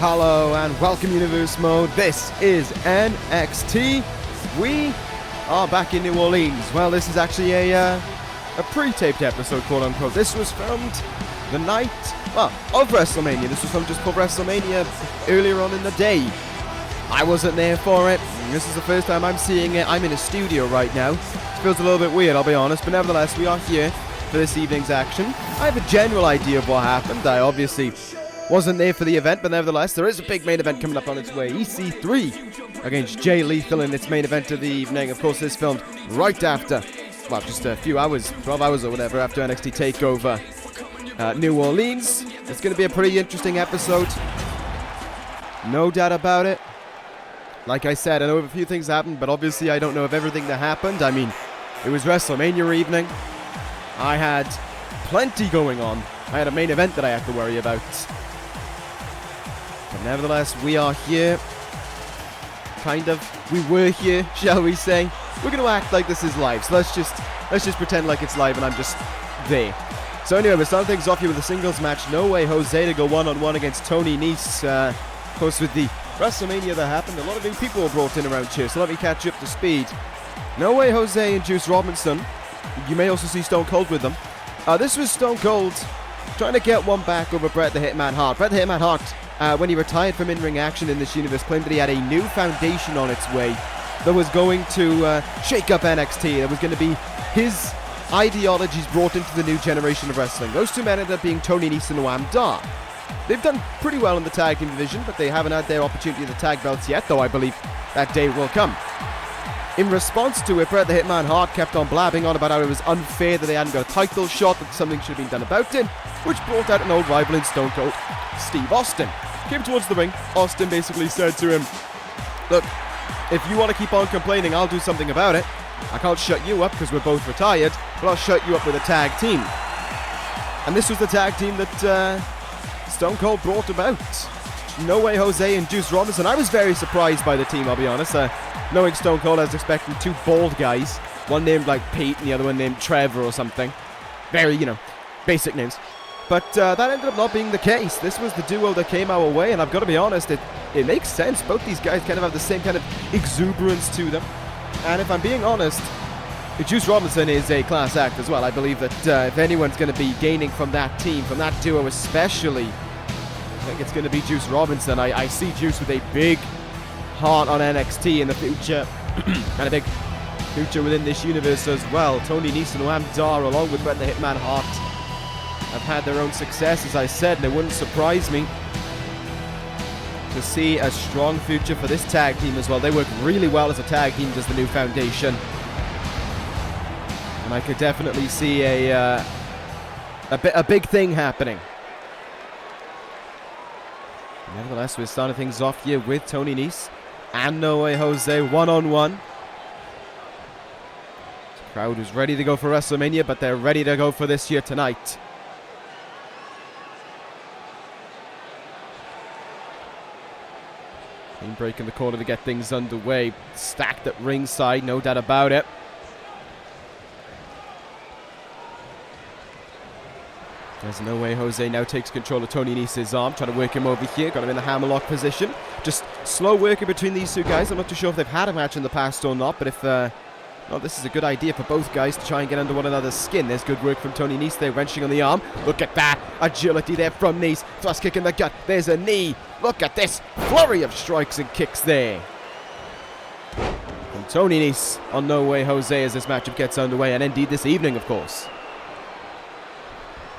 Hello and welcome Universe Mode. This is NXT. We are back in New Orleans. Well, this is actually a pre-taped episode, quote unquote. This was filmed the night, of WrestleMania. This was filmed just before WrestleMania earlier on in the day. I wasn't there for it. This is the first time I'm seeing it. I'm in a studio right now. It feels a little bit weird, I'll be honest, but nevertheless, we are here for this evening's action. I have a general idea of what happened. I obviously wasn't there for the event, but nevertheless, there is a big main event coming up on its way. EC3 against Jay Lethal in its main event of the evening. Of course, this filmed right after, just a few hours, 12 hours or whatever, after NXT Takeover New Orleans. It's going to be a pretty interesting episode. No doubt about it. Like I said, I know of a few things happened, but obviously I don't know of everything that happened. I mean, it was WrestleMania evening. I had plenty going on. I had a main event that I had to worry about. But nevertheless, we are here. We were here, shall we say. We're going to act like this is live, so let's just pretend like it's live and I'm just there. So anyway, we're starting things off here with a singles match. No Way Jose to go one-on-one against Tony Nese. Of course, with the WrestleMania that happened, a lot of new people were brought in around here, so let me catch you up to speed. No Way Jose and Juice Robinson. You may also see Stone Cold with them. This was Stone Cold trying to get one back over Bret the Hitman Hart. Bret the Hitman Hart, when he retired from in-ring action in this universe, claimed that he had a new foundation on its way that was going to shake up NXT. That was going to be his ideologies brought into the new generation of wrestling. Those two men ended up being Tony Nese and Noam. They've done pretty well in the tag team division, but they haven't had their opportunity at the tag belts yet, though I believe that day will come. In response to it, Bret the Hitman Hart kept on blabbing on about how it was unfair that they hadn't got a title shot, that something should have been done about it, which brought out an old rival in Stone Cold Steve Austin. Came towards the ring. Austin basically said to him, look, if you want to keep on complaining, I'll do something about it. I can't shut you up because we're both retired, but I'll shut you up with a tag team. And this was the tag team that Stone Cold brought about. No Way Jose and Juice Robinson. I was very surprised by the team, I'll be honest. Knowing Stone Cold, I was expecting two bald guys. One named like Peyton, the other one named Trevor or something. Very, basic names. But that ended up not being the case. This was the duo that came our way, and I've got to be honest, it makes sense. Both these guys kind of have the same kind of exuberance to them. And if I'm being honest, Juice Robinson is a class act as well. I believe that if anyone's going to be gaining from that team, from that duo especially, I think it's going to be Juice Robinson. I see Juice with a big heart on NXT in the future, and a big future within this universe as well. Tony Nese and Noam Dar, along with Bret the Hitman Hart, have had their own success, as I said, and it wouldn't surprise me to see a strong future for this tag team as well. They work really well as a tag team, does the new foundation. And I could definitely see a big thing happening. Nevertheless, we're starting things off here with Tony Nese and No Way Jose one-on-one. The crowd is ready to go for WrestleMania, but they're ready to go for this here tonight. Team breaking the corner to get things underway. Stacked at ringside, no doubt about it. There's No Way Jose now takes control of Tony Nese's arm, trying to work him over here. Got him in the hammerlock position. Just slow working between these two guys. I'm not too sure if they've had a match in the past or not, but if this is a good idea for both guys to try and get under one another's skin. There's good work from Tony Nese there, wrenching on the arm. Look at that agility there from Nese. Thrust kick in the gut. There's a knee. Look at this flurry of strikes and kicks there. And Tony Nese on No Way Jose as this matchup gets underway, and indeed this evening, of course.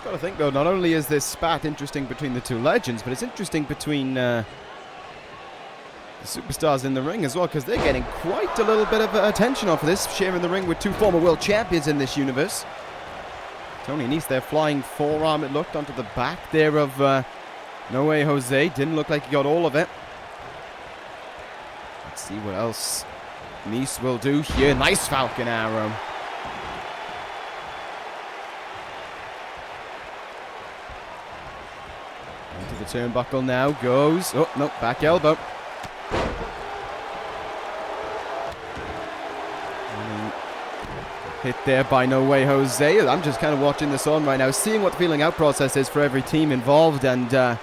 Got to think though, not only is this spat interesting between the two legends, but it's interesting between the superstars in the ring as well, because they're getting quite a little bit of attention off of this, sharing the ring with two former world champions in this universe. Tony Nese there, flying forearm, it looked, onto the back there of No Way Jose. Didn't look like he got all of it. Let's see what else Nese will do here. Nice Falcon Arrow. Into the turnbuckle now goes. Oh, no, back elbow. Hit there by No Way Jose. I'm just kind of watching this on right now, seeing what the feeling out process is for every team involved, and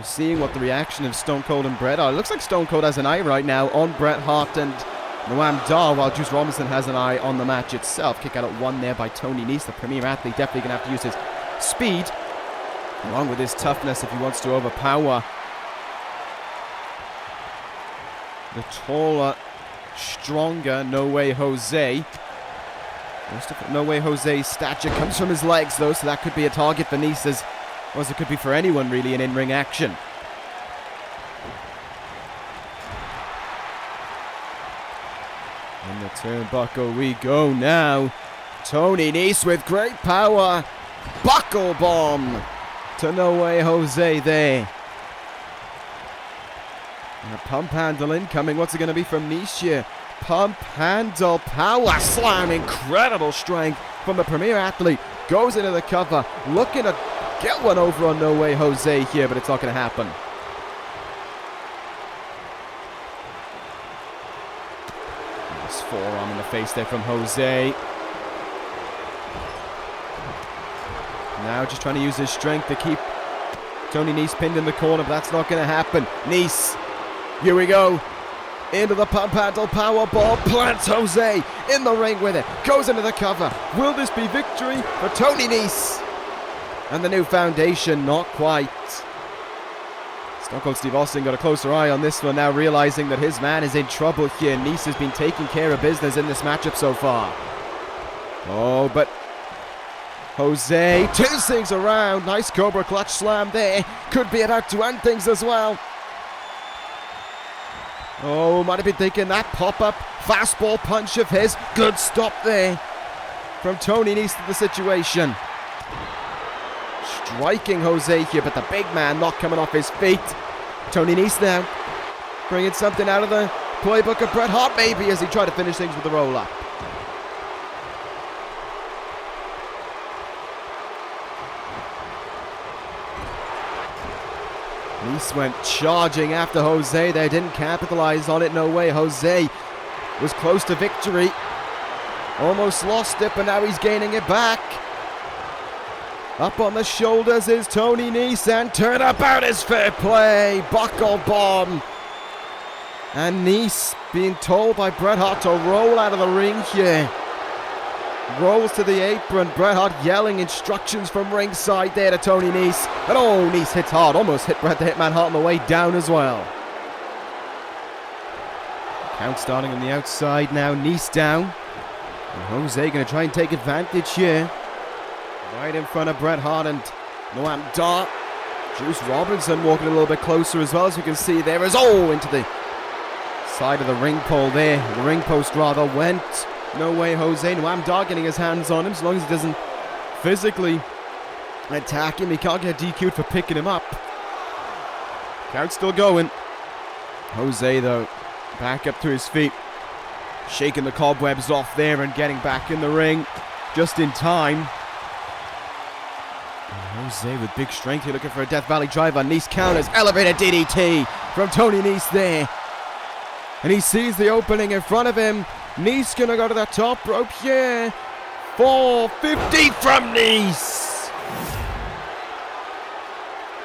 seeing what the reaction of Stone Cold and Bret are. It looks like Stone Cold has an eye right now on Bret Hart and Noam Dar, while Juice Robinson has an eye on the match itself. Kick out at 1 there by Tony Nese, the premier athlete. Definitely going to have to use his speed along with his toughness if he wants to overpower the taller, stronger No Way Jose. Most of No Way Jose's stature comes from his legs, though, so that could be a target for Nese, as well as it could be for anyone, really, in in-ring action. In the turnbuckle we go now. Tony Nese with great power. Buckle bomb to No Way Jose there. And a pump handle incoming. What's it going to be from Nese here? Pump handle power slam. Incredible strength from the premier athlete. Goes into the cover. Looking to get one over on No Way Jose here, but it's not going to happen. Nice forearm in the face there from Jose. Now just trying to use his strength to keep Tony Nese pinned in the corner, but that's not going to happen. Nese, here we go. Into the pump handle powerball, plants Jose in the ring with it. Goes into the cover. Will this be victory for Tony Nese? And the new foundation, not quite. Stone Cold Steve Austin got a closer eye on this one now, realizing that his man is in trouble here. Nese has been taking care of business in this matchup so far. Oh, but Jose turns things around. Nice Cobra clutch slam there. Could be about to end things as well. Oh, might have been thinking that pop-up fastball punch of his. Good stop there from Tony Nese to the situation. Striking Jose here, but the big man not coming off his feet. Tony Nese now bringing something out of the playbook of Bret Hart maybe as he tried to finish things with a roll-up. Nese went charging after Jose there, didn't capitalize on it, no way. Jose was close to victory, almost lost it, but now he's gaining it back. Up on the shoulders is Tony Nese, and turnabout is fair play. Buckle bomb. And Nese being told by Bret Hart to roll out of the ring here. Rolls to the apron. Bret Hart yelling instructions from ringside there to Tony Nese. And oh, Nese hits hard. Almost hit Bret the Hitman Hart on the way down as well. Count starting on the outside now. Nese down. And Jose going to try and take advantage here. Right in front of Bret Hart and Noam Dar. Juice Robinson walking a little bit closer as well, as we can see there is into the side of the ring pole there. The ring post rather went. No Way Jose. Noam Dar getting his hands on him, as long as he doesn't physically attack him. He can't get DQ'd for picking him up. Count still going. Jose though back up to his feet, shaking the cobwebs off there and getting back in the ring just in time. Jose with big strength here, looking for a Death Valley driver. Nese counters, elevated DDT from Tony Nese there. And he sees the opening in front of him. Nese gonna go to the top rope here. 450 from Nese.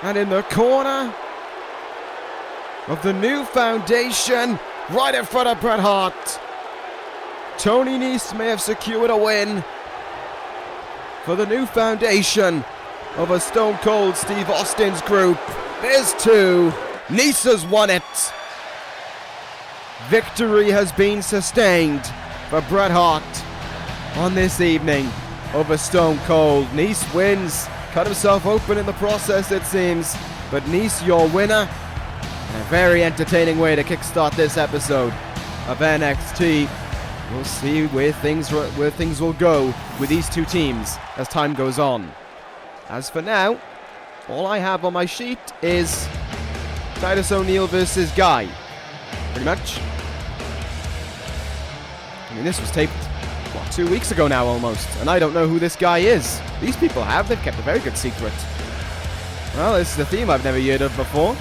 And in the corner of the new foundation, right in front of Bret Hart, Tony Nese may have secured a win for the new foundation of a Stone Cold Steve Austin's group. There's two. Nese has won it. Victory has been sustained for Bret Hart on this evening over Stone Cold. Nese wins. Cut himself open in the process, it seems. But Nese, your winner. And a very entertaining way to kickstart this episode of NXT. We'll see where things will go with these two teams as time goes on. As for now, all I have on my sheet is Titus O'Neil versus Guy. Pretty much. I mean, this was taped, 2 weeks ago now almost, and I don't know who this guy is. These people they've kept a very good secret. Well, this is a theme I've never heard of before.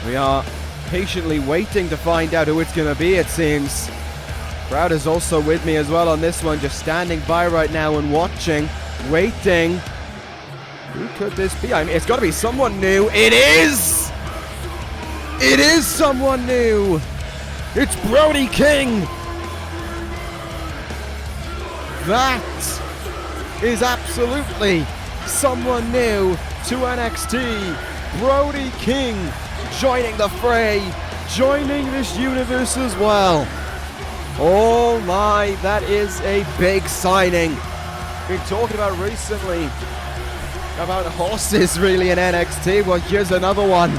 We are patiently waiting to find out who it's going to be, it seems. Crowd is also with me as well on this one, just standing by right now and watching, waiting. Who could this be? I mean, it's got to be someone new. It is! It is someone new! It's Brody King! That is absolutely someone new to NXT. Brody King joining the fray, joining this universe as well. Oh my, that is a big signing. Been talking about recently about horses really in NXT. Well, here's another one.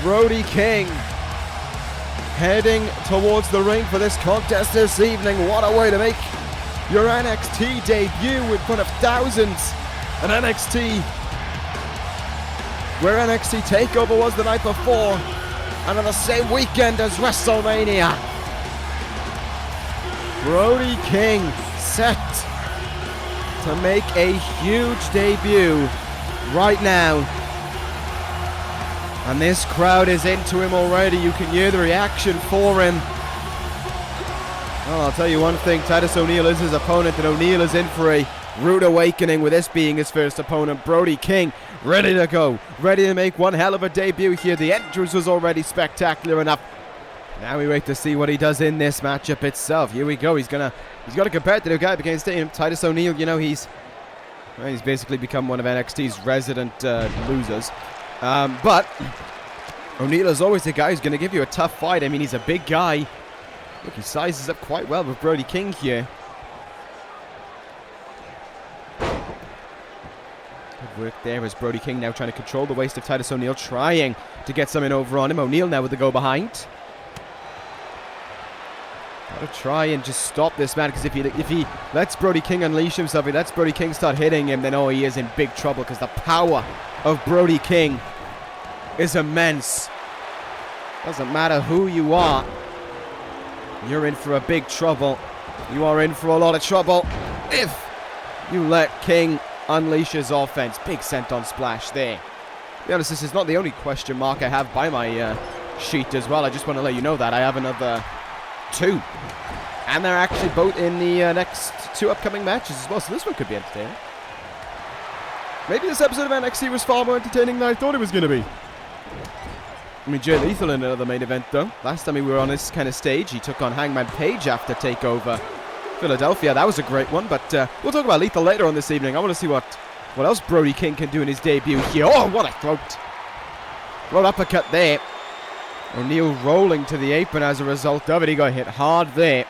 Brody King heading towards the ring for this contest this evening. What a way to make your NXT debut in front of thousands. An NXT where NXT Takeover was the night before, and on the same weekend as WrestleMania. Brody King set to make a huge debut right now. And this crowd is into him already. You can hear the reaction for him. Well, I'll tell you one thing. Titus O'Neil is his opponent, and O'Neil is in for a rude awakening with this being his first opponent. Brody King ready to go. Ready to make one hell of a debut here. The entrance was already spectacular enough. Now we wait to see what he does in this matchup itself. Here we go. He's got to compare to the guy against him. Titus O'Neil, you know, he's basically become one of NXT's resident losers. But O'Neil is always the guy who's going to give you a tough fight. I mean, he's a big guy. Look, he sizes up quite well with Brody King here. Good work there as Brody King now trying to control the waist of Titus O'Neil, trying to get something over on him. O'Neil now with the go behind. Gotta try and just stop this man, because if he lets Brody King unleash himself, if he lets Brody King start hitting him, then oh, he is in big trouble, because the power of Brody King is immense. Doesn't matter who you are, you're in for a big trouble. You are in for a lot of trouble if you let King unleash his offense. Big senton splash there. To be honest, this is not the only question mark I have by my sheet as well. I just want to let you know that I have another 2. And they're actually both in the next 2 upcoming matches as well, so this one could be entertaining. Maybe this episode of NXT was far more entertaining than I thought it was going to be. I mean, Jay Lethal in another main event, though. Last time we were on this kind of stage, he took on Hangman Page after Takeover Philadelphia. That was a great one, but we'll talk about Lethal later on this evening. I want to see what else Brody King can do in his debut here. Oh, what a throat. Throat uppercut there. O'Neil rolling to the apron as a result of it. He got hit hard there.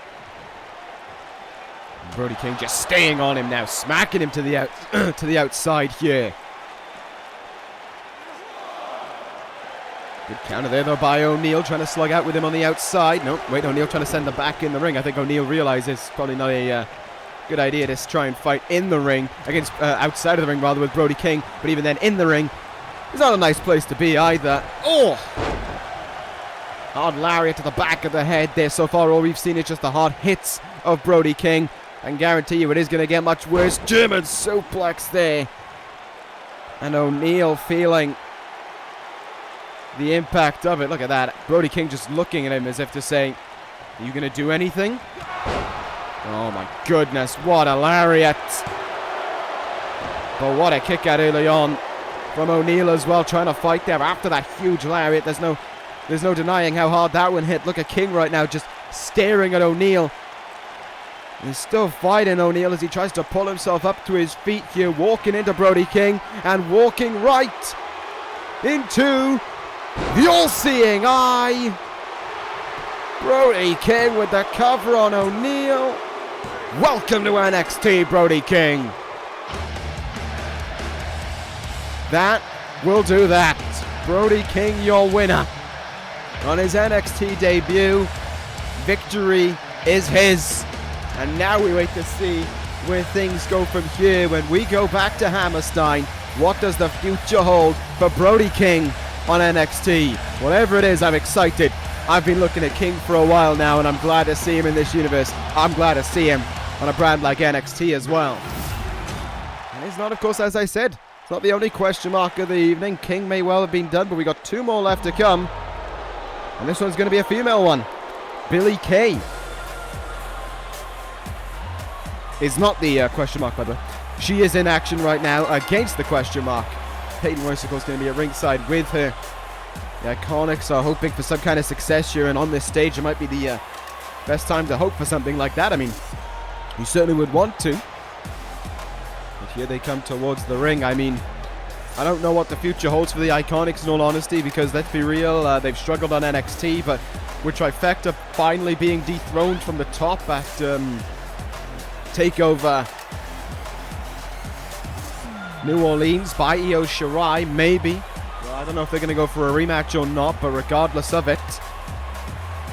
Brody King just staying on him now, smacking him to the outside here. Good counter there though by O'Neil, trying to slug out with him on the outside. No, wait, O'Neil trying to send him back in the ring. I think O'Neil realizes probably not a good idea to try and fight in the ring against outside of the ring rather with Brody King. But even then, in the ring, it's not a nice place to be either. Oh! Hard lariat to the back of the head there. So far, all we've seen is just the hard hits of Brody King. I can guarantee you it is going to get much worse. German suplex there. And O'Neil feeling the impact of it. Look at that. Brody King just looking at him as if to say, are you going to do anything? Oh my goodness, what a lariat. But what a kick out early on from O'Neil as well, trying to fight there after that huge lariat. There's no denying how hard that one hit. Look at King right now just staring at O'Neil. He's still fighting O'Neil as he tries to pull himself up to his feet here, walking into Brody King and walking right into the all-seeing eye. Brody King with the cover on O'Neil. Welcome to NXT, Brody King. That will do that. Brody King, your winner on his NXT debut. Victory is his. And now we wait to see where things go from here. When we go back to Hammerstein, what does the future hold for Brody King on NXT? Whatever it is, I'm excited. I've been looking at King for a while now, and I'm glad to see him in this universe. I'm glad to see him on a brand like NXT as well. And it's not, of course, as I said, it's not the only question mark of the evening. King may well have been done, but we got 2 more left to come. And this one's going to be a female one. Billie Kay is not the question mark, by the way. She is in action right now against the question mark. Peyton Royce, of course, going to be at ringside with her. The Iconics are hoping for some kind of success here, and on this stage it might be the best time to hope for something like that. I mean, you certainly would want to. But here they come towards the ring. I mean, I don't know what the future holds for the Iconics in all honesty, because let's be real, they've struggled on NXT, but with Trifecta finally being dethroned from the top at Takeover New Orleans by Io Shirai, maybe. Well, I don't know if they're going to go for a rematch or not, but regardless of it,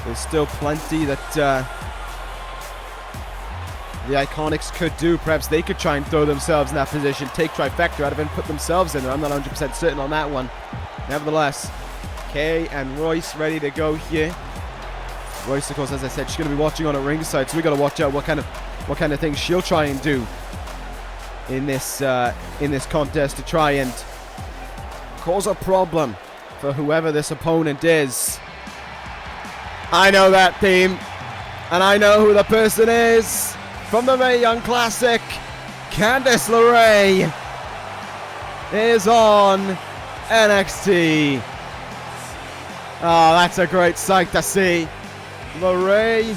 there's still plenty that the Iconics could do. Perhaps they could try and throw themselves in that position, take Trifecta out of it and put themselves in there. I'm not 100% certain on that one. Nevertheless, Kay and Royce ready to go here. Royce, of course, as I said, she's going to be watching on at ringside, so we got to watch out what kind of things she'll try and do in this contest to try and cause a problem for whoever this opponent is. I know that theme, and I know who the person is. From the Mae Young Classic, Candice LeRae is on NXT. Oh, that's a great sight to see. LeRae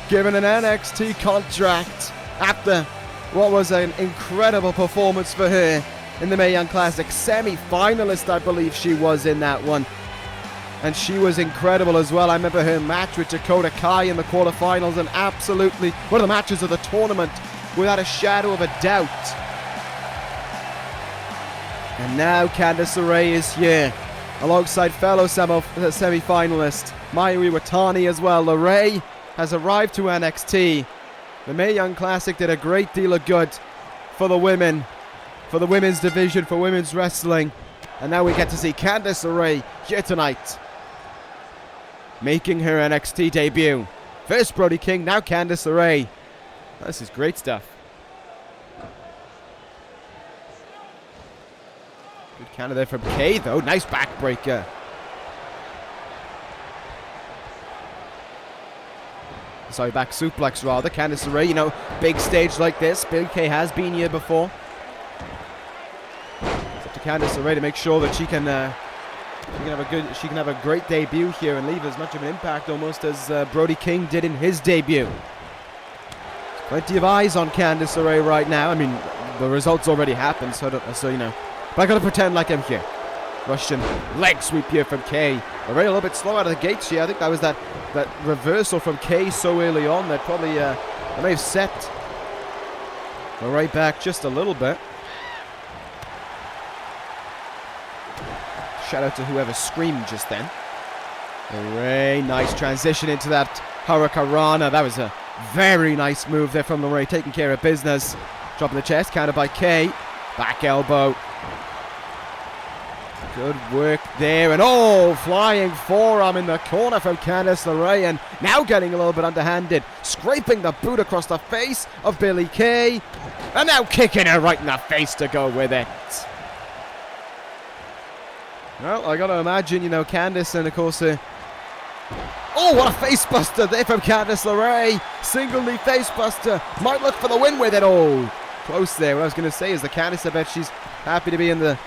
given an NXT contract after what was an incredible performance for her in the Mae Young Classic. Semi-finalist, I believe she was in that one. And she was incredible as well. I remember her match with Dakota Kai in the quarterfinals, and absolutely one of the matches of the tournament without a shadow of a doubt. And now Candice LeRae is here alongside fellow semi-finalist Mayu Iwatani as well. LeRae has arrived to NXT. The Mae Young Classic did a great deal of good for the women, for the women's division, for women's wrestling. And now we get to see Candice LeRae here tonight, making her NXT debut. First Brody King, now Candice LeRae. This is great stuff. Good counter there from Kay, though. Nice backbreaker. Sorry, back suplex rather. Candice LeRae, you know, big stage like this. Billie Kay has been here before. It's up to Candice LeRae to make sure that she can have a great debut here and leave as much of an impact almost as Brody King did in his debut. Plenty of eyes on Candice LeRae right now. I mean, the results already happened, so you know. But I gotta pretend like I'm here. Russian leg sweep here from Kay. LeRae a little bit slow out of the gates here. I think that was that reversal from Kay so early on that probably that may have set LeRae back just a little bit. Shout out to whoever screamed just then. LeRae, nice transition into that Hurricanrana. That was a very nice move there from LeRae, taking care of business. Dropping the chest, countered by Kay. Back elbow. Good work there, and flying forearm in the corner from Candice LeRae, and now getting a little bit underhanded, scraping the boot across the face of Billie Kay, and now kicking her right in the face to go with it. Well, I gotta imagine, you know, Candice, and of course, what a face buster there from Candice LeRae. Single knee face buster, might look for the win with it. Close there. What I was gonna say is the Candice, I bet she's happy to be in the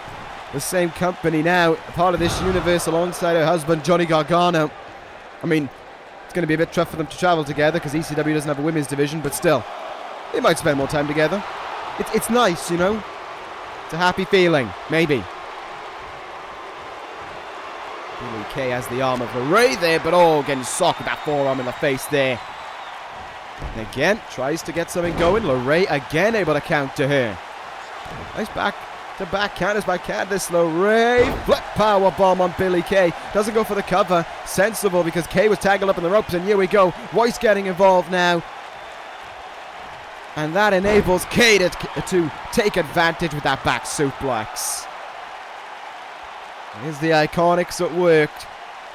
same company now, part of this universe alongside her husband Johnny Gargano. I mean, it's going to be a bit tough for them to travel together because ECW doesn't have a women's division, but still, they might spend more time together. It's nice, you know. It's a happy feeling, maybe. Billie Kay has the arm of LeRae there, but getting socked with that forearm in the face there. And again, tries to get something going. LeRae again able to counter her. Nice back to back counters by Candice LeRae. Flip power bomb on Billie Kay. Doesn't go for the cover. Sensible, because Kay was tangled up in the ropes, and here we go. Royce getting involved now. And that enables Kay to take advantage with that back suplex. Here's the Iconics at work.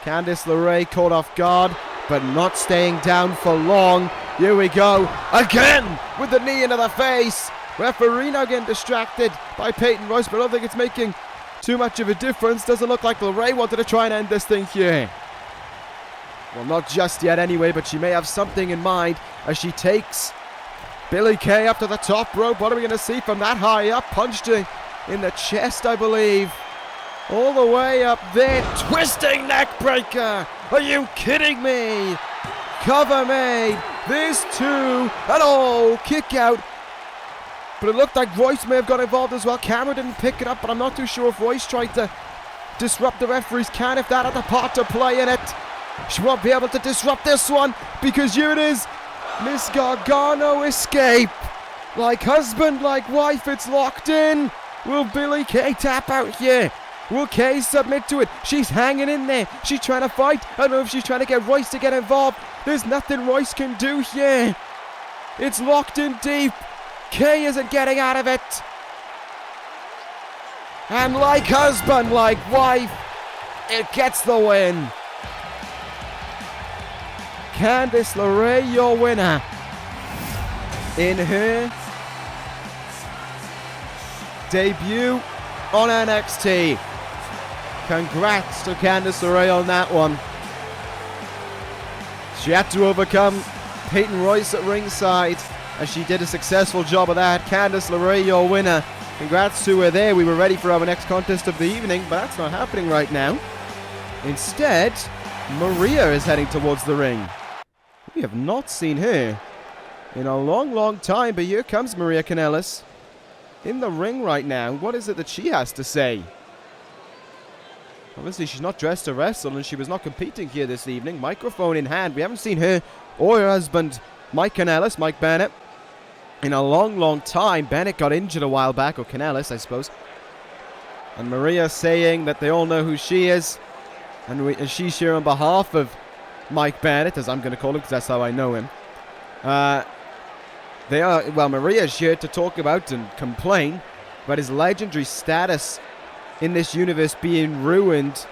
Candice LeRae caught off guard, but not staying down for long. Here we go. Again with the knee into the face. Referee now getting distracted by Peyton Royce, but I don't think it's making too much of a difference. Doesn't look like LeRae wanted to try and end this thing here. Well, not just yet anyway, but she may have something in mind as she takes Billie Kay up to the top rope. What are we going to see from that high up? Punched her in the chest, I believe. All the way up there. Twisting neck breaker. Are you kidding me? Cover made. There's two. And oh, kick out. But it looked like Royce may have got involved as well. Camera didn't pick it up, but I'm not too sure if Royce tried to disrupt the referee's count. If that had a part to play in it. She won't be able to disrupt this one, because here it is. Miss Gargano escape. Like husband, like wife, it's locked in. Will Billie Kay tap out here? Will Kay submit to it? She's hanging in there. She's trying to fight. I don't know if she's trying to get Royce to get involved. There's nothing Royce can do here. It's locked in deep. Kay isn't getting out of it. And like husband, like wife, it gets the win. Candice LeRae, your winner in her debut on NXT. Congrats to Candice LeRae on that one. She had to overcome Peyton Royce at ringside, and she did a successful job of that. Candice LeRae, your winner. Congrats to her there. We were ready for our next contest of the evening, but that's not happening right now. Instead, Maria is heading towards the ring. We have not seen her in a long, long time, but here comes Maria Kanellis in the ring right now. What is it that she has to say? Obviously, she's not dressed to wrestle, and she was not competing here this evening. Microphone in hand. We haven't seen her or her husband, Mike Kanellis, Mike Bennett, in a long, long time. Bennett got injured a while back, or Kanellis, I suppose. And Maria saying that they all know who she is, and she's here on behalf of Mike Bennett, as I'm going to call him, because that's how I know him. Maria's here to talk about and complain about his legendary status in this universe being ruined,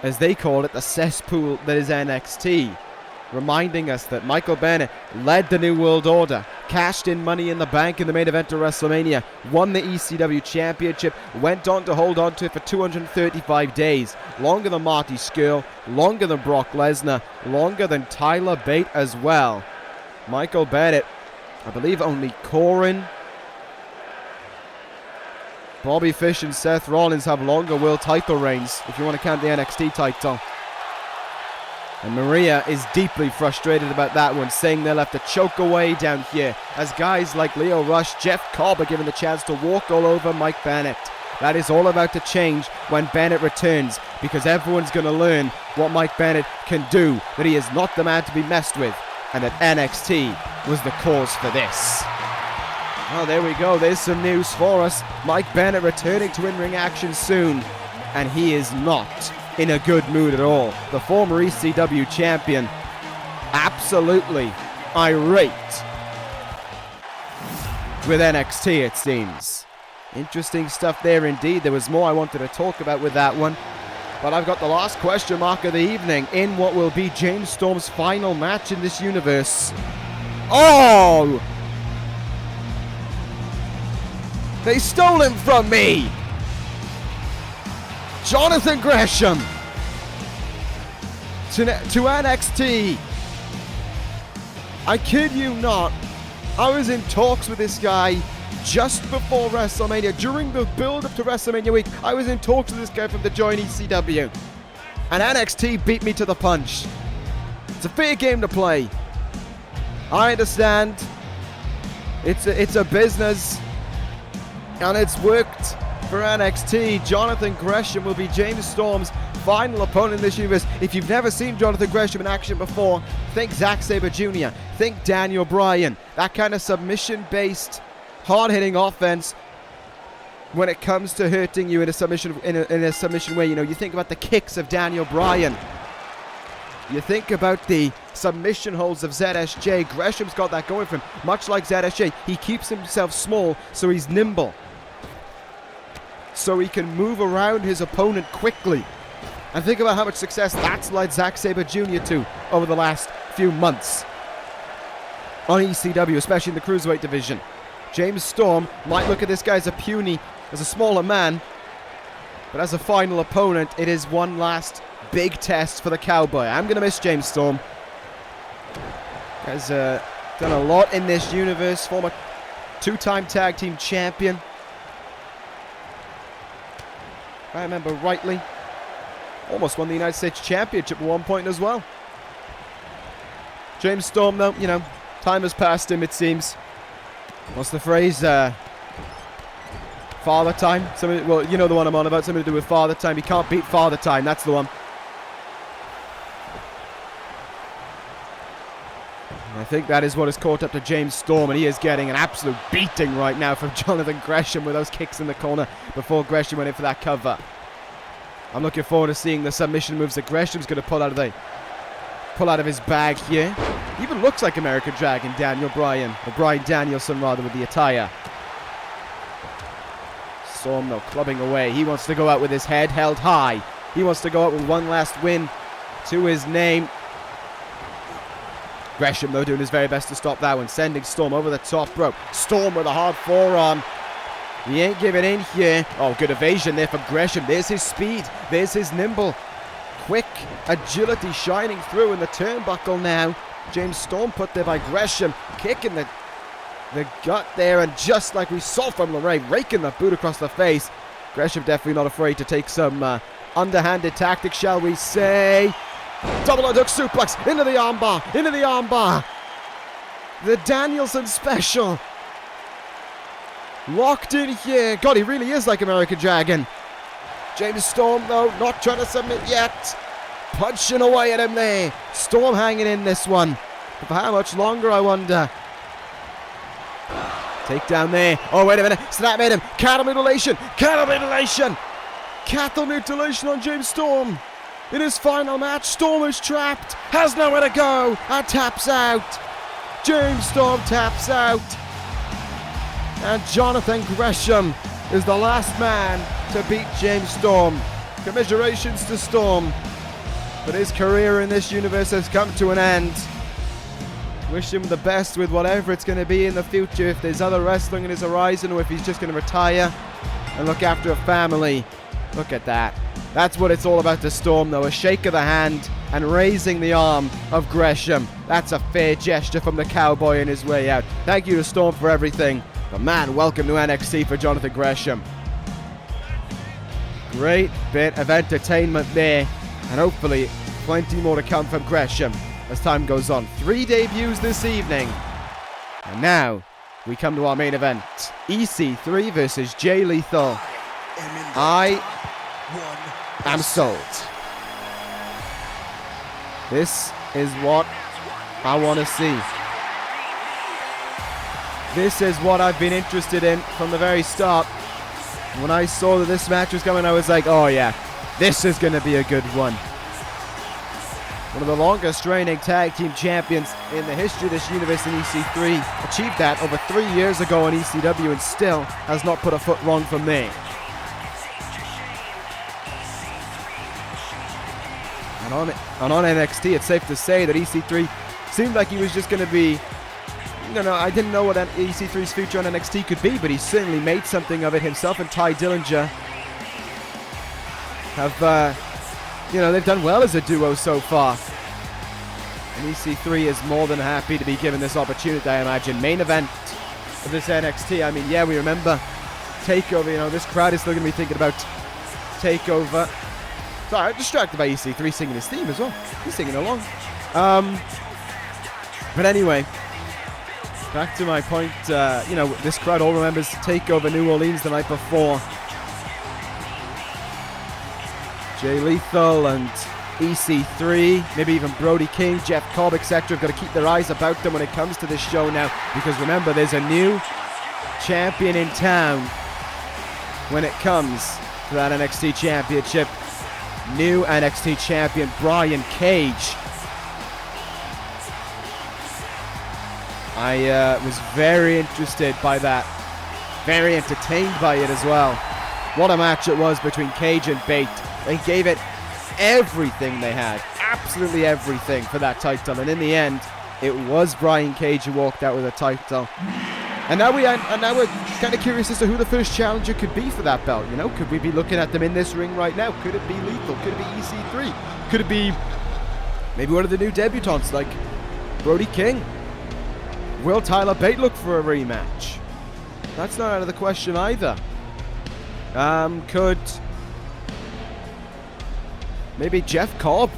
as they call it, the cesspool that is NXT. Reminding us that Michael Bennett led the New World Order, cashed in Money in the Bank in the main event of WrestleMania, won the ECW Championship, went on to hold on to it for 235 days. Longer than Marty Scurll, longer than Brock Lesnar, longer than Tyler Bate as well. Michael Bennett, I believe only Corin, Bobby Fish and Seth Rollins have longer world title reigns, if you want to count the NXT title. And Maria is deeply frustrated about that one, saying they'll have to choke away down here, as guys like Lio Rush, Jeff Cobb are given the chance to walk all over Mike Bennett. That is all about to change when Bennett returns, because everyone's going to learn what Mike Bennett can do, that he is not the man to be messed with, and that NXT was the cause for this. Oh, there we go. There's some news for us. Mike Bennett returning to in-ring action soon, and he is not in a good mood at all. The former ECW champion, absolutely irate with NXT, it seems. Interesting stuff there indeed. There was more I wanted to talk about with that one, but I've got the last question mark of the evening in what will be James Storm's final match in this universe. Oh! They stole him from me! Jonathan Gresham to NXT. I kid you not. I was in talks with this guy just before WrestleMania. During the build-up to WrestleMania week, I was in talks with this guy from the join ECW. And NXT beat me to the punch. It's a fair game to play. I understand. It's a business. And it's worked for NXT. Jonathan Gresham will be James Storm's final opponent in this universe. If you've never seen Jonathan Gresham in action before, think Zack Sabre Jr., think Daniel Bryan. That kind of submission-based, hard-hitting offense when it comes to hurting you in a submission way. You know, you think about the kicks of Daniel Bryan. You think about the submission holds of ZSJ. Gresham's got that going for him. Much like ZSJ, he keeps himself small so he's nimble, so he can move around his opponent quickly. And think about how much success that's led Zack Sabre Jr. to over the last few months on ECW, especially in the Cruiserweight division. James Storm might look at this guy as a smaller man, but as a final opponent, it is one last big test for the Cowboy. I'm going to miss James Storm. As Done a lot in this universe. Former two-time tag team champion. If I remember rightly. Almost won the United States Championship at one point as well. James Storm, though, you know, time has passed him, it seems. What's the phrase? Father time? Something, well, you know the one I'm on about. Something to do with father time. He can't beat father time. That's the one. And I think that is what has caught up to James Storm, and he is getting an absolute beating right now from Jonathan Gresham with those kicks in the corner before Gresham went in for that cover. I'm looking forward to seeing the submission moves that Gresham's going to pull out of his bag here. He even looks like American Dragon Daniel Bryan, or Bryan Danielson rather, with the attire. Storm though clubbing away. He wants to go out with his head held high. He wants to go out with one last win to his name. Gresham though doing his very best to stop that one, sending Storm over the top rope. Storm with a hard forearm. He ain't giving in here. Oh, good evasion there for Gresham. There's his speed. There's his nimble. Quick agility shining through in the turnbuckle now. James Storm put there by Gresham. Kicking the gut there, and just like we saw from LeRae, raking the boot across the face. Gresham definitely not afraid to take some underhanded tactics, shall we say. Double underhook suplex into the armbar. Into the armbar. The Danielson special. Locked in here. God, he really is like American Dragon. James Storm, though, not trying to submit yet. Punching away at him there. Storm hanging in this one. But for how much longer, I wonder. Takedown there. Oh, wait a minute. Snap made him. Cattle mutilation. Cattle mutilation. Cattle mutilation on James Storm. In his final match, Storm is trapped. Has nowhere to go. And taps out. James Storm taps out. And Jonathan Gresham is the last man to beat James Storm. Commiserations to Storm. But his career in this universe has come to an end. Wish him the best with whatever it's going to be in the future, if there's other wrestling in his horizon, or if he's just going to retire and look after a family. Look at that. That's what it's all about to Storm, though. A shake of the hand and raising the arm of Gresham. That's a fair gesture from the cowboy on his way out. Thank you to Storm for everything. But man, welcome to NXT for Jonathan Gresham. Great bit of entertainment there. And hopefully plenty more to come from Gresham as time goes on. 3 debuts this evening. And now we come to our main event. EC3 versus Jay Lethal. I am sold. This is what I want to see. This is what I've been interested in from the very start. When I saw that this match was coming, I was like, oh yeah, this is going to be a good one. One of the longest reigning tag team champions in the history of this universe in EC3. Achieved that over 3 years ago on ECW and still has not put a foot wrong from there. And on NXT, it's safe to say that EC3 seemed like he was just going to be... I didn't know what EC3's future on NXT could be, but he certainly made something of it. Himself and Ty Dillinger have... they've done well as a duo so far. And EC3 is more than happy to be given this opportunity, I imagine. Main event of this NXT. I mean, yeah, we remember Takeover. This crowd is still going to be thinking about Takeover. Sorry, I'm distracted by EC3 singing his theme as well. He's singing along. But anyway, back to my point. This crowd all remembers Takeover New Orleans the night before. Jay Lethal and EC3, maybe even Brody King, Jeff Cobb, etc. have got to keep their eyes about them when it comes to this show now, because remember, there's a new champion in town when it comes to that NXT championship. New NXT champion Brian Cage. I was very interested by that, very entertained by it as well. What a match it was between Cage and Bate. They gave it everything they had, absolutely everything for that title, and in the end, it was Brian Cage who walked out with a title. And now we're kind of curious as to who the first challenger could be for that belt. Could we be looking at them in this ring right now? Could it be Lethal? Could it be EC3? Could it be maybe one of the new debutants like Brody King? Will Tyler Bate look for a rematch? That's not out of the question either. Could maybe Jeff Cobb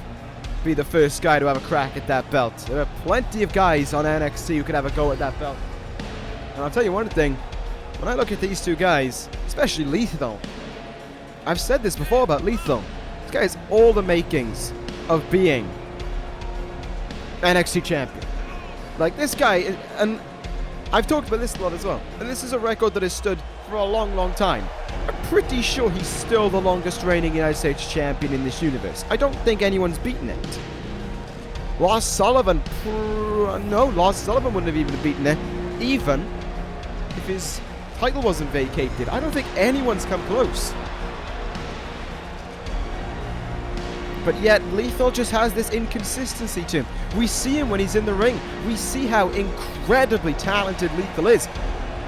be the first guy to have a crack at that belt? There are plenty of guys on NXT who could have a go at that belt. And I'll tell you one thing, when I look at these two guys, especially Lethal, I've said this before about Lethal. This guy has all the makings of being NXT champion. Like this guy, and I've talked about this a lot as well, and this is a record that has stood for a long, long time. I'm pretty sure he's still the longest reigning United States champion in this universe. I don't think anyone's beaten it. Lars Sullivan, no, Lars Sullivan wouldn't have even beaten it, even if his title wasn't vacated. I don't think anyone's come close. But yet, Lethal just has this inconsistency to him. We see him when he's in the ring. We see how incredibly talented Lethal is.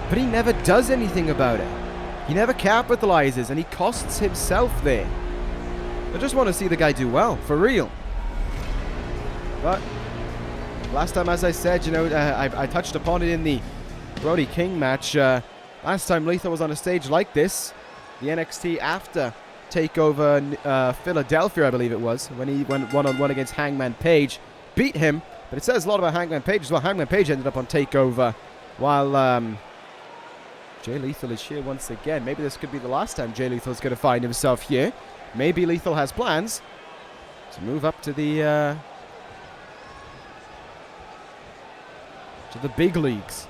But he never does anything about it. He never capitalizes, and he costs himself there. I just want to see the guy do well, for real. But last time, as I said, you know, I touched upon it in the Brody King match. Last time Lethal was on a stage like this, the NXT after Takeover Philadelphia, I believe it was, when he went one-on-one against Hangman Page, beat him. But it says a lot about Hangman Page as well. Hangman Page ended up on Takeover, while Jay Lethal is here once again. Maybe this could be the last time Jay Lethal is going to find himself here. Maybe Lethal has plans to move up to the big leagues,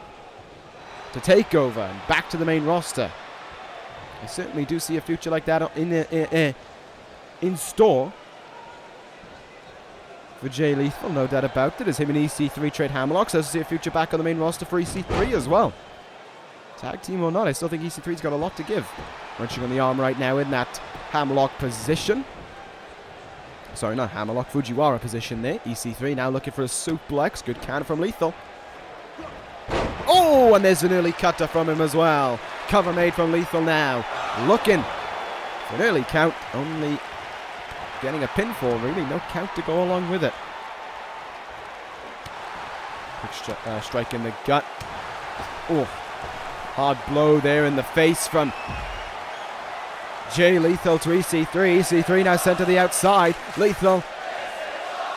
to Takeover and back to the main roster. I certainly do see a future like that in store for Jay Lethal, no doubt about it. As him and EC3 trade hammerlocks, I also see a future back on the main roster for EC3 as well. Tag team or not, I still think EC3's got a lot to give. Wrenching on the arm right now in that hammerlock position. Sorry, not hammerlock, Fujiwara position there. EC3 now looking for a suplex. Good counter from Lethal. Oh, and there's an early cutter from him as well. Cover made from Lethal now. Looking for an early count. Only getting a pinfall, really. No count to go along with it. Quick strike in the gut. Oh, hard blow there in the face from Jay Lethal to EC3. EC3 now sent to the outside. Lethal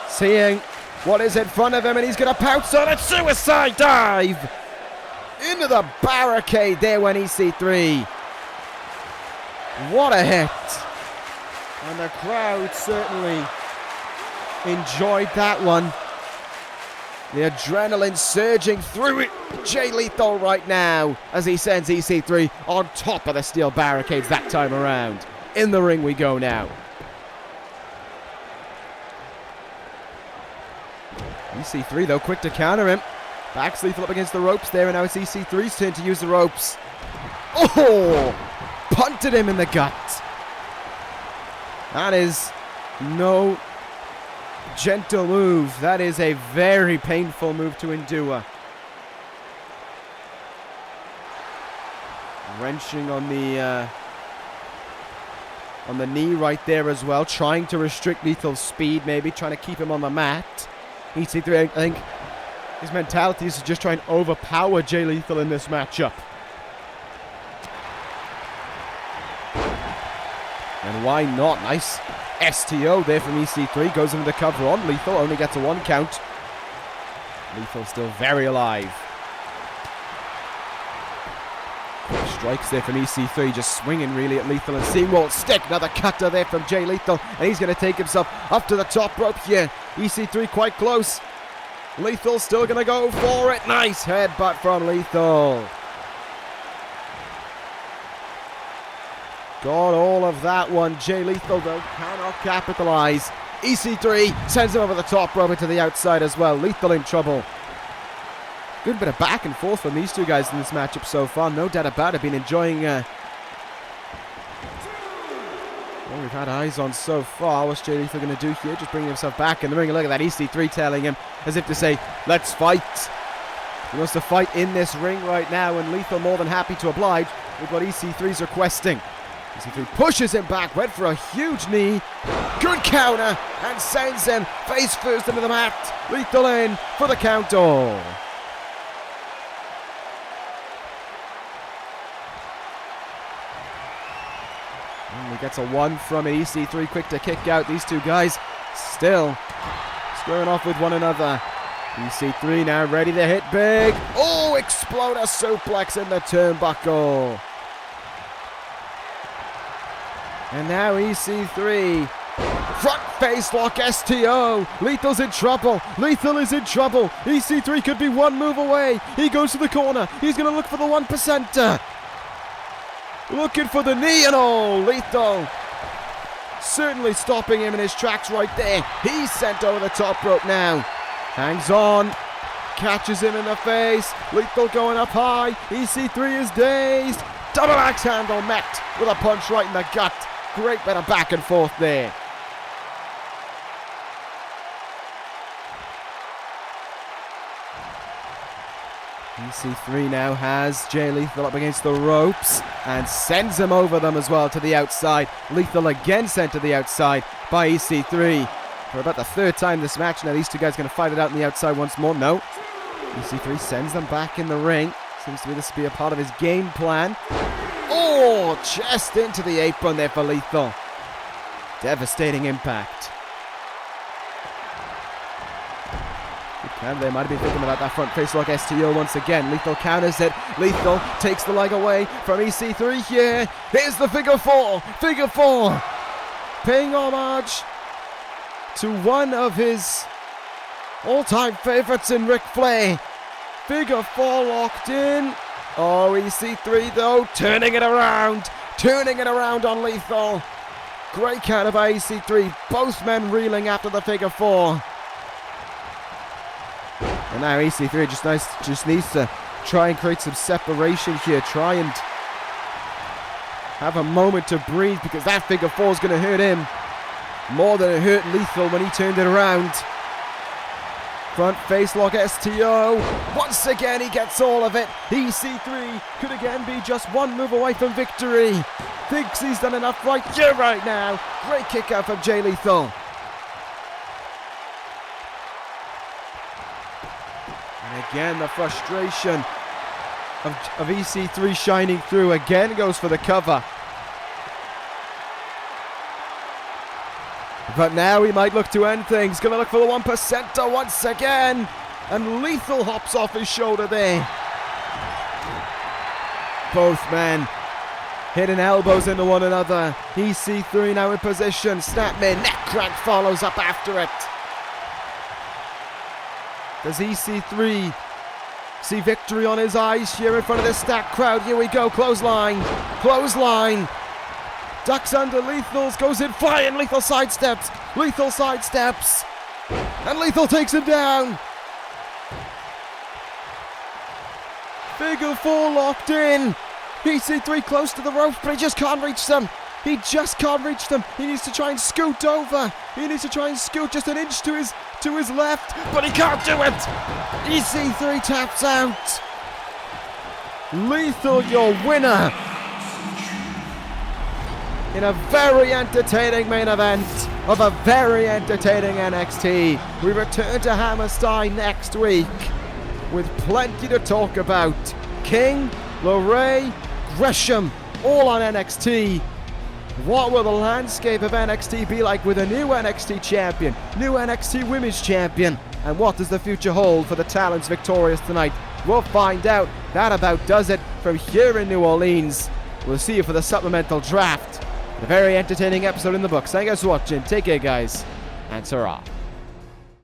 seeing what is in front of him, and he's going to pounce on it. Suicide dive into the barricade there when EC3. What a hit. And the crowd certainly enjoyed that one. The adrenaline surging through it. Jay Lethal right now as he sends EC3 on top of the steel barricades that time around. In the ring we go now. EC3 though, quick to counter him. Backs Lethal up against the ropes there, and now it's EC3's turn to use the ropes. Oh! Punted him in the gut. That is no gentle move. That is a very painful move to endure. Wrenching on the knee right there as well, trying to restrict Lethal's speed, maybe trying to keep him on the mat. EC3, I think his mentality is to just try and overpower Jay Lethal in this matchup. And why not? Nice STO there from EC3. Goes into the cover on Lethal. Only gets a 1 count. Lethal still very alive. Strikes there from EC3. Just swinging really at Lethal and seeing won't stick. Another cutter there from Jay Lethal. And he's going to take himself up to the top rope here. EC3 quite close. Lethal still going to go for it. Nice headbutt from Lethal. Got all of that one. Jay Lethal, though, cannot capitalize. EC3 sends him over the top rope into the outside as well. Lethal in trouble. Good bit of back and forth from these two guys in this matchup so far. No doubt about it. Been enjoying what we've had eyes on so far. What's Jay Lethal going to do here? Just bringing himself back in the ring. Look at that. EC3 telling him as if to say, let's fight. He wants to fight in this ring right now, and Lethal more than happy to oblige with what EC3's requesting. EC3 pushes him back, went for a huge knee. Good counter, and sends him face first into the mat. Lethal in for the count all. gets a 1 from it. EC3 quick to kick out. These two guys still squaring off with one another. EC3 now ready to hit big. Oh, exploder suplex in the turnbuckle. And now EC3. Front face lock STO. Lethal's in trouble. Lethal is in trouble. EC3 could be one move away. He goes to the corner. He's going to look for the 1%. Looking for the knee and all. Lethal certainly stopping him in his tracks right there. He's sent over the top rope now. Hangs on. Catches him in the face. Lethal going up high. EC3 is dazed. Double axe handle met with a punch right in the gut. Great bit of back and forth there. EC3 now has Jay Lethal up against the ropes and sends him over them as well to the outside. Lethal again sent to the outside by EC3 for about the third time this match. Now these two guys going to fight it out on the outside once more. No. EC3 sends them back in the ring. Seems to be this be a part of his game plan. Oh, chest into the apron there for Lethal. Devastating impact. And they might have been thinking about that front face lock STO once again. Lethal counters it. Lethal takes the leg away from EC3 here. Here's the figure four. Figure four. Paying homage to one of his all-time favorites in Ric Flair. Figure four locked in. Oh, EC3 though, turning it around. Turning it around on Lethal. Great counter by EC3. Both men reeling after the figure four. And now EC3 just needs to try and create some separation here. Try and have a moment to breathe, because that figure four is going to hurt him more than it hurt Lethal when he turned it around. Front face lock STO. Once again, he gets all of it. EC3 could again be just one move away from victory. Thinks he's done enough right here right now. Great kick out from Jay Lethal. And again, the frustration of EC3 shining through. Again goes for the cover. But now he might look to end things. Going to look for the 1%er once again. And Lethal hops off his shoulder there. Both men hitting elbows into one another. EC3 now in position. Snapmare neck crank follows up after it. Does EC3 see victory on his eyes here in front of this stacked crowd? Here we go. Clothesline. Clothesline. Ducks under Lethal's. Goes in flying. Lethal sidesteps. Lethal sidesteps. And Lethal takes him down. Figure four locked in. EC3 close to the ropes, but he just can't reach them. He just can't reach them. He needs to try and scoot over. He needs to try and scoot just an inch to his left, but he can't do it. EC3 taps out. Lethal, your winner in a very entertaining main event of a very entertaining NXT. We return to Hammerstein next week with plenty to talk about. King, LeRae, Gresham, all on NXT. What will the landscape of NXT be like with a new NXT champion, new NXT women's champion? And what does the future hold for the talents victorious tonight? We'll find out. That about does it from here in New Orleans. We'll see you for the supplemental draft. A very entertaining episode in the books. Thank you guys for watching. Take care, guys. And ta-ra.